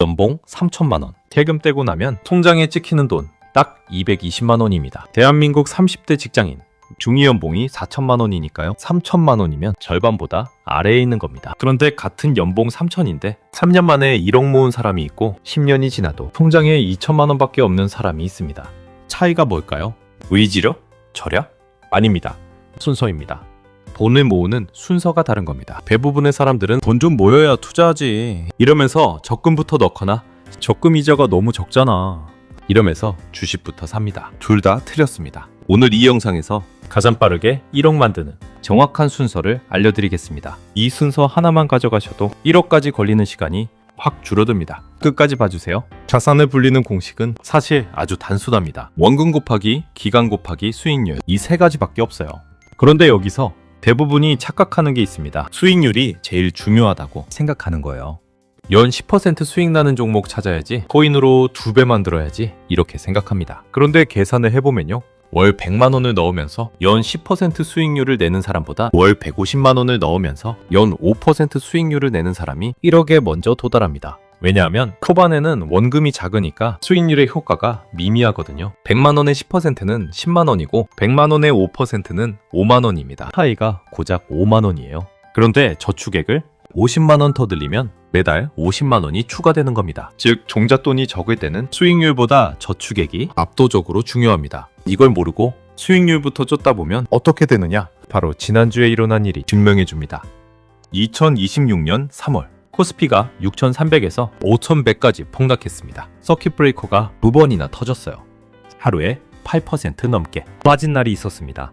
연봉 3천만 원. 세금 떼고 나면 통장에 찍히는 돈 딱 220만 원입니다. 대한민국 30대 직장인. 중위연봉이 4천만 원이니까요. 3천만 원이면 절반보다 아래에 있는 겁니다. 그런데 같은 연봉 3천인데 3년 만에 1억 모은 사람이 있고 10년이 지나도 통장에 2천만 원밖에 없는 사람이 있습니다. 차이가 뭘까요? 의지력? 절약? 아닙니다. 순서입니다. 돈을 모으는 순서가 다른 겁니다. 대부분의 사람들은 돈 좀 모여야 투자하지 이러면서 적금부터 넣거나 적금 이자가 너무 적잖아 이러면서 주식부터 삽니다. 둘 다 틀렸습니다. 오늘 이 영상에서 가장 빠르게 1억 만드는 정확한 순서를 알려드리겠습니다. 이 순서 하나만 가져가셔도 1억까지 걸리는 시간이 확 줄어듭니다. 끝까지 봐주세요. 자산을 불리는 공식은 사실 아주 단순합니다. 원금 곱하기 기간 곱하기 수익률 이 세 가지밖에 없어요. 그런데 여기서 대부분이 착각하는 게 있습니다. 수익률이 제일 중요하다고 생각하는 거예요. 연 10% 수익 나는 종목 찾아야지, 코인으로 2배 만들어야지 이렇게 생각합니다. 그런데 계산을 해보면요, 월 100만 원을 넣으면서 연 10% 수익률을 내는 사람보다 월 150만 원을 넣으면서 연 5% 수익률을 내는 사람이 1억에 먼저 도달합니다. 왜냐하면 초반에는 원금이 작으니까 수익률의 효과가 미미하거든요. 100만 원의 10%는 10만 원이고 100만 원의 5%는 5만 원입니다. 차이가 고작 5만 원이에요. 그런데 저축액을 50만 원 더 들리면 매달 50만 원이 추가되는 겁니다. 즉 종잣돈이 적을 때는 수익률보다 저축액이 압도적으로 중요합니다. 이걸 모르고 수익률부터 쫓다 보면 어떻게 되느냐? 바로 지난주에 일어난 일이 증명해 줍니다. 2026년 3월 코스피가 6,300에서 5,100까지 폭락했습니다. 서킷 브레이커가 2번이나 터졌어요. 하루에 8% 넘게 빠진 날이 있었습니다.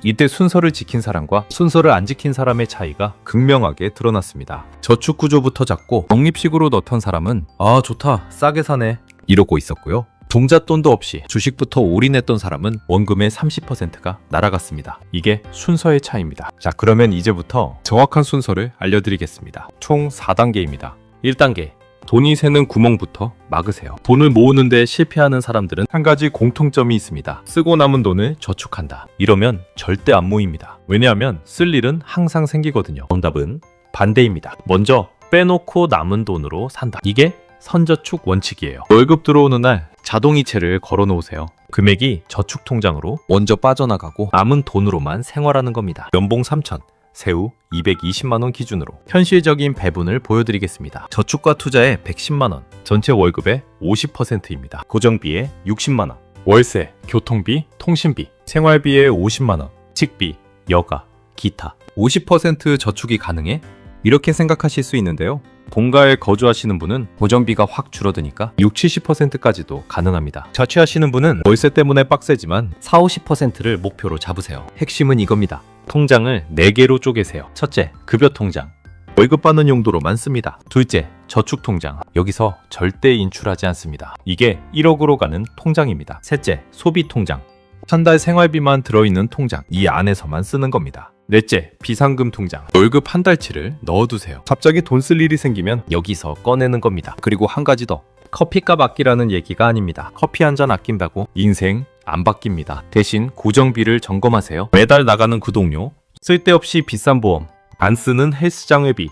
이때 순서를 지킨 사람과 순서를 안 지킨 사람의 차이가 극명하게 드러났습니다. 저축 구조부터 잡고 적립식으로 넣던 사람은 아 좋다 싸게 사네 이러고 있었고요. 종잣돈도 없이 주식부터 올인했던 사람은 원금의 30%가 날아갔습니다. 이게 순서의 차이입니다. 자, 그러면 이제부터 정확한 순서를 알려드리겠습니다. 총 4단계입니다. 1단계, 돈이 새는 구멍부터 막으세요. 돈을 모으는데 실패하는 사람들은 한 가지 공통점이 있습니다. 쓰고 남은 돈을 저축한다. 이러면 절대 안 모입니다. 왜냐하면 쓸 일은 항상 생기거든요. 정답은 반대입니다. 먼저 빼놓고 남은 돈으로 산다. 이게 선저축 원칙이에요. 월급 들어오는 날 자동이체를 걸어 놓으세요. 금액이 저축통장으로 먼저 빠져나가고 남은 돈으로만 생활하는 겁니다. 연봉 3천, 세후 220만원 기준으로 현실적인 배분을 보여드리겠습니다. 저축과 투자에 110만원, 전체 월급의 50%입니다. 고정비에 60만원, 월세, 교통비, 통신비, 생활비에 50만원, 식비, 여가, 기타 50% 저축이 가능해? 이렇게 생각하실 수 있는데요. 본가에 거주하시는 분은 고정비가 확 줄어드니까 60-70%까지도 가능합니다. 자취하시는 분은 월세 때문에 빡세지만 40-50%를 목표로 잡으세요. 핵심은 이겁니다. 통장을 4개로 쪼개세요. 첫째, 급여통장. 월급 받는 용도로만 씁니다. 둘째, 저축통장. 여기서 절대 인출하지 않습니다. 이게 1억으로 가는 통장입니다. 셋째, 소비통장. 한 달 생활비만 들어있는 통장. 이 안에서만 쓰는 겁니다. 넷째, 비상금 통장. 월급 한 달치를 넣어두세요. 갑자기 돈 쓸 일이 생기면 여기서 꺼내는 겁니다. 그리고 한 가지 더. 커피값 아끼라는 얘기가 아닙니다. 커피 한 잔 아낀다고 인생 안 바뀝니다. 대신 고정비를 점검하세요. 매달 나가는 구독료, 쓸데없이 비싼 보험, 안 쓰는 헬스장 회비,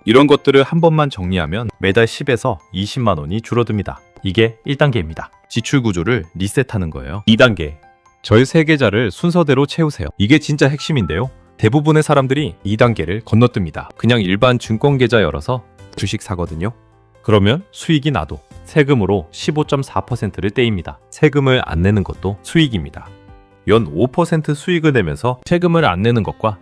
이런 것들을 한 번만 정리하면 매달 10에서 20만 원이 줄어듭니다. 이게 1단계입니다. 지출 구조를 리셋하는 거예요. 2단계, 절세 계좌를 순서대로 채우세요. 이게 진짜 핵심인데요. 대부분의 사람들이 2단계를 건너뜁니다. 그냥 일반 증권 계좌 열어서 주식 사거든요. 그러면 수익이 나도 세금으로 15.4%를 떼입니다. 세금을 안 내는 것도 수익입니다. 연 5% 수익을 내면서 세금을 안 내는 것과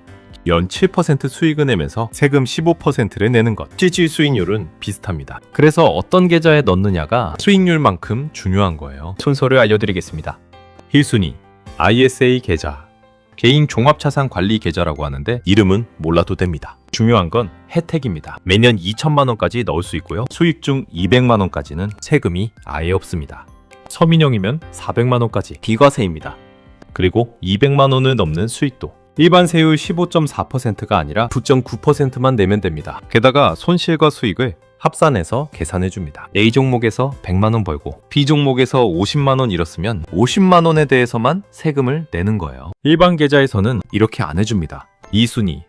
연 7% 수익을 내면서 세금 15%를 내는 것, 실질 수익률은 비슷합니다. 그래서 어떤 계좌에 넣느냐가 수익률만큼 중요한 거예요. 순서를 알려드리겠습니다. 1순위, ISA 계좌, 개인 종합자산 관리 계좌라고 하는데 이름은 몰라도 됩니다. 중요한 건 혜택입니다. 매년 2천만 원까지 넣을 수 있고요. 수익 중 200만 원까지는 세금이 아예 없습니다. 서민형이면 400만 원까지 비과세입니다. 그리고 200만 원을 넘는 수익도 일반 세율 15.4%가 아니라 9.9%만 내면 됩니다. 게다가 손실과 수익을 합산해서 계산해줍니다. A 종목에서 100만 원 벌고 B 종목에서 50만 원 잃었으면 50만 원에 대해서만 세금을 내는 거예요. 일반 계좌에서는 이렇게 안 해줍니다. 2순위,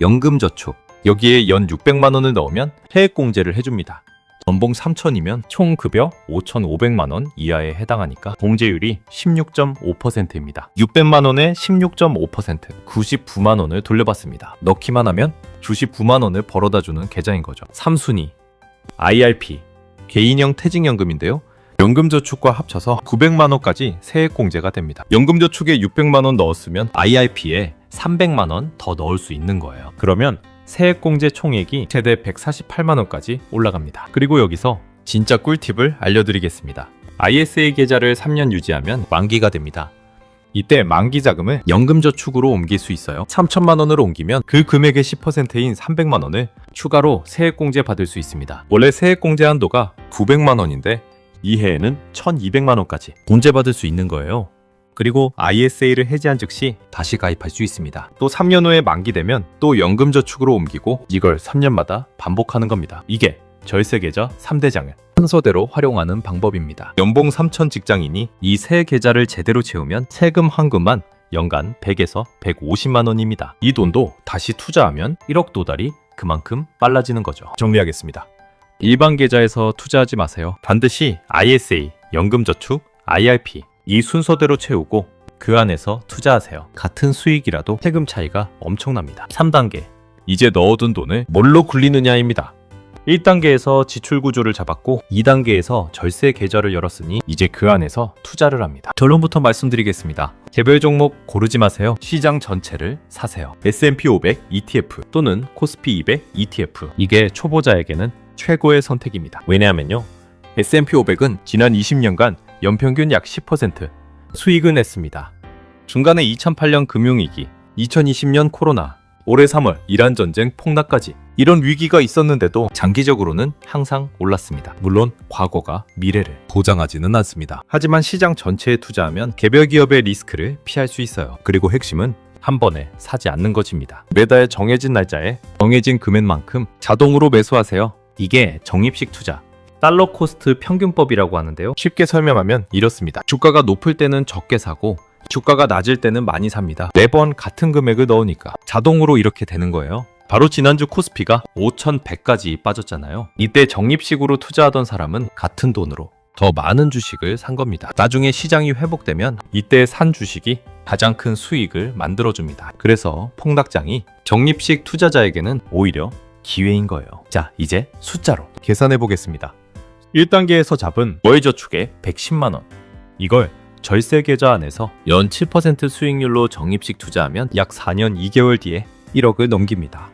연금저축. 여기에 연 600만 원을 넣으면 해액공제를 해줍니다. 연봉 3천이면 총 급여 5,500만 원 이하에 해당하니까 공제율이 16.5%입니다. 600만 원에 16.5%, 99만 원을 돌려받습니다. 넣기만 하면 주식 9만 원을 벌어다주는 계좌인 거죠. 3순위 IRP 개인형 퇴직연금인데요. 연금저축과 합쳐서 900만 원까지 세액공제가 됩니다. 연금저축에 600만 원 넣었으면 IRP에 300만 원 더 넣을 수 있는 거예요. 그러면 세액공제 총액이 최대 148만 원까지 올라갑니다. 그리고 여기서 진짜 꿀팁을 알려드리겠습니다. ISA 계좌를 3년 유지하면 만기가 됩니다. 이때 만기 자금을 연금저축으로 옮길 수 있어요. 3천만 원으로 옮기면 그 금액의 10%인 300만 원을 추가로 세액공제 받을 수 있습니다. 원래 세액공제 한도가 900만 원인데 이 해에는 1,200만 원까지 공제받을 수 있는 거예요. 그리고 ISA를 해지한 즉시 다시 가입할 수 있습니다. 또 3년 후에 만기되면 또 연금저축으로 옮기고 이걸 3년마다 반복하는 겁니다. 이게 절세계좌 3대장을 순서대로 활용하는 방법입니다. 연봉 3천 직장인이 이 세 계좌를 제대로 채우면 세금 환급만 연간 100에서 150만 원입니다. 이 돈도 다시 투자하면 1억 도달이 그만큼 빨라지는 거죠. 정리하겠습니다. 일반 계좌에서 투자하지 마세요. 반드시 ISA, 연금저축, IRP 이 순서대로 채우고 그 안에서 투자하세요. 같은 수익이라도 세금 차이가 엄청납니다. 3단계 이제 넣어둔 돈을 뭘로 굴리느냐입니다. 1단계에서 지출 구조를 잡았고 2단계에서 절세 계좌를 열었으니 이제 그 안에서 투자를 합니다. 결론부터 말씀드리겠습니다. 개별 종목 고르지 마세요. 시장 전체를 사세요. S&P 500 ETF 또는 코스피 200 ETF 이게 초보자에게는 최고의 선택입니다. 왜냐하면요. S&P 500은 지난 20년간 연평균 약 10% 수익을 냈습니다. 중간에 2008년 금융위기, 2020년 코로나, 올해 3월 이란 전쟁 폭락까지 이런 위기가 있었는데도 장기적으로는 항상 올랐습니다. 물론 과거가 미래를 보장하지는 않습니다. 하지만 시장 전체에 투자하면 개별 기업의 리스크를 피할 수 있어요. 그리고 핵심은 한 번에 사지 않는 것입니다. 매달 정해진 날짜에 정해진 금액만큼 자동으로 매수하세요. 이게 적립식 투자, 달러 코스트 평균법이라고 하는데요. 쉽게 설명하면 이렇습니다. 주가가 높을 때는 적게 사고 주가가 낮을 때는 많이 삽니다. 매번 같은 금액을 넣으니까 자동으로 이렇게 되는 거예요. 바로 지난주 코스피가 5,100까지 빠졌잖아요. 이때 적립식으로 투자하던 사람은 같은 돈으로 더 많은 주식을 산 겁니다. 나중에 시장이 회복되면 이때 산 주식이 가장 큰 수익을 만들어줍니다. 그래서 폭락장이 적립식 투자자에게는 오히려 기회인 거예요. 자, 이제 숫자로 계산해 보겠습니다. 1단계에서 잡은 월 저축에 110만 원. 이걸 절세 계좌 안에서 연 7% 수익률로 적립식 투자하면 약 4년 2개월 뒤에 1억을 넘깁니다.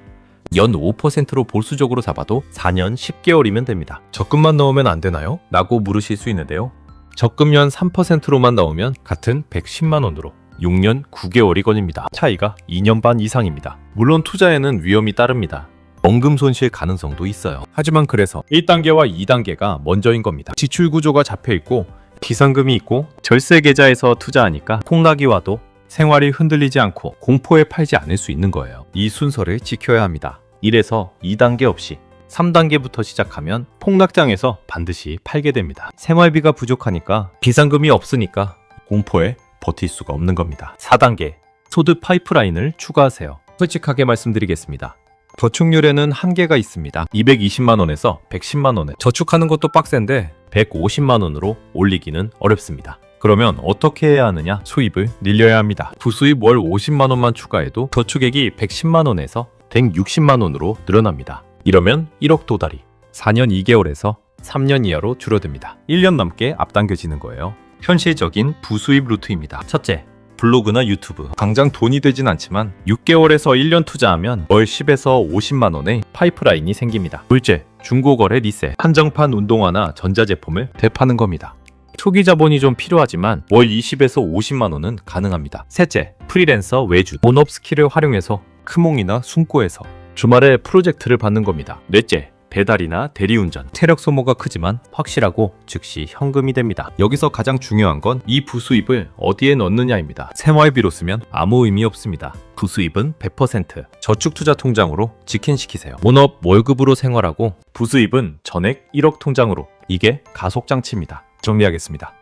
연 5%로 보수적으로 잡아도 4년 10개월이면 됩니다. 적금만 넣으면 안 되나요? 라고 물으실 수 있는데요. 적금 연 3%로만 넣으면 같은 110만 원으로 6년 9개월이 걸립니다. 차이가 2년 반 이상입니다. 물론 투자에는 위험이 따릅니다. 원금 손실 가능성도 있어요. 하지만 그래서 1단계와 2단계가 먼저인 겁니다. 지출 구조가 잡혀있고 비상금이 있고 절세 계좌에서 투자하니까 폭락이 와도 생활이 흔들리지 않고 공포에 팔지 않을 수 있는 거예요. 이 순서를 지켜야 합니다. 1에서 2단계 없이 3단계부터 시작하면 폭락장에서 반드시 팔게 됩니다. 생활비가 부족하니까 비상금이 없으니까 공포에 버틸 수가 없는 겁니다. 4단계 소득 파이프라인을 추가하세요. 솔직하게 말씀드리겠습니다. 저축률에는 한계가 있습니다. 220만 원에서 110만 원에 저축하는 것도 빡센데 150만 원으로 올리기는 어렵습니다. 그러면 어떻게 해야 하느냐? 수입을 늘려야 합니다. 부수입 월 50만 원만 추가해도 저축액이 110만 원에서 160만 원으로 늘어납니다. 이러면 1억 도달이 4년 2개월에서 3년 이하로 줄어듭니다. 1년 넘게 앞당겨지는 거예요. 현실적인 부수입 루트입니다. 첫째, 블로그나 유튜브. 당장 돈이 되진 않지만 6개월에서 1년 투자하면 월 10에서 50만 원의 파이프라인이 생깁니다. 둘째, 중고거래 리셋. 한정판 운동화나 전자제품을 되파는 겁니다. 초기 자본이 좀 필요하지만 월 20에서 50만 원은 가능합니다. 셋째, 프리랜서 외주. 본업 스킬을 활용해서 크몽이나 숨고에서 주말에 프로젝트를 받는 겁니다. 넷째, 배달이나 대리운전. 체력 소모가 크지만 확실하고 즉시 현금이 됩니다. 여기서 가장 중요한 건 이 부수입을 어디에 넣느냐입니다. 생활비로 쓰면 아무 의미 없습니다. 부수입은 100% 저축투자 통장으로 직행시키세요. 본업 월급으로 생활하고 부수입은 전액 1억 통장으로. 이게 가속장치입니다. 정리하겠습니다.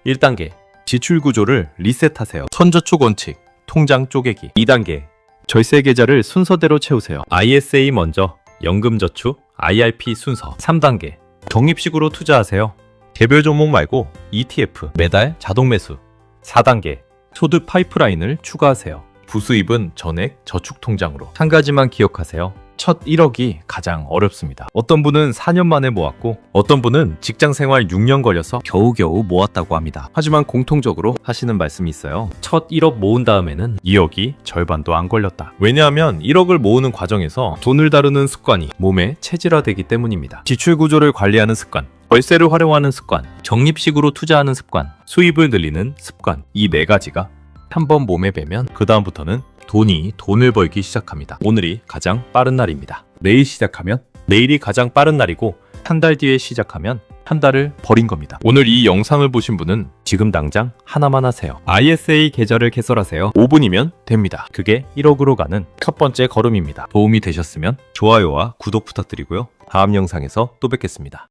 1단계 지출 구조를 리셋하세요. 선저축 원칙, 통장 쪼개기. 2단계 절세 계좌를 순서대로 채우세요. ISA 먼저, 연금저축, IRP 순서. 3단계 적립식으로 투자하세요. 개별 종목 말고 ETF, 매달 자동 매수. 4단계 소득 파이프라인을 추가하세요. 부수입은 전액 저축 통장으로. 한 가지만 기억하세요. 첫 1억이 가장 어렵습니다. 어떤 분은 4년 만에 모았고 어떤 분은 직장 생활 6년 걸려서 겨우겨우 모았다고 합니다. 하지만 공통적으로 하시는 말씀이 있어요. 첫 1억 모은 다음에는 2억이 절반도 안 걸렸다. 왜냐하면 1억을 모으는 과정에서 돈을 다루는 습관이 몸에 체질화되기 때문입니다. 지출 구조를 관리하는 습관, 월세를 활용하는 습관, 적립식으로 투자하는 습관, 수입을 늘리는 습관, 이 4가지가 한번 몸에 배면 그 다음부터는 돈이 돈을 벌기 시작합니다. 오늘이 가장 빠른 날입니다. 내일 시작하면 내일이 가장 빠른 날이고 한 달 뒤에 시작하면 한 달을 버린 겁니다. 오늘 이 영상을 보신 분은 지금 당장 하나만 하세요. ISA 계좌를 개설하세요. 5분이면 됩니다. 그게 1억으로 가는 첫 번째 걸음입니다. 도움이 되셨으면 좋아요와 구독 부탁드리고요. 다음 영상에서 또 뵙겠습니다.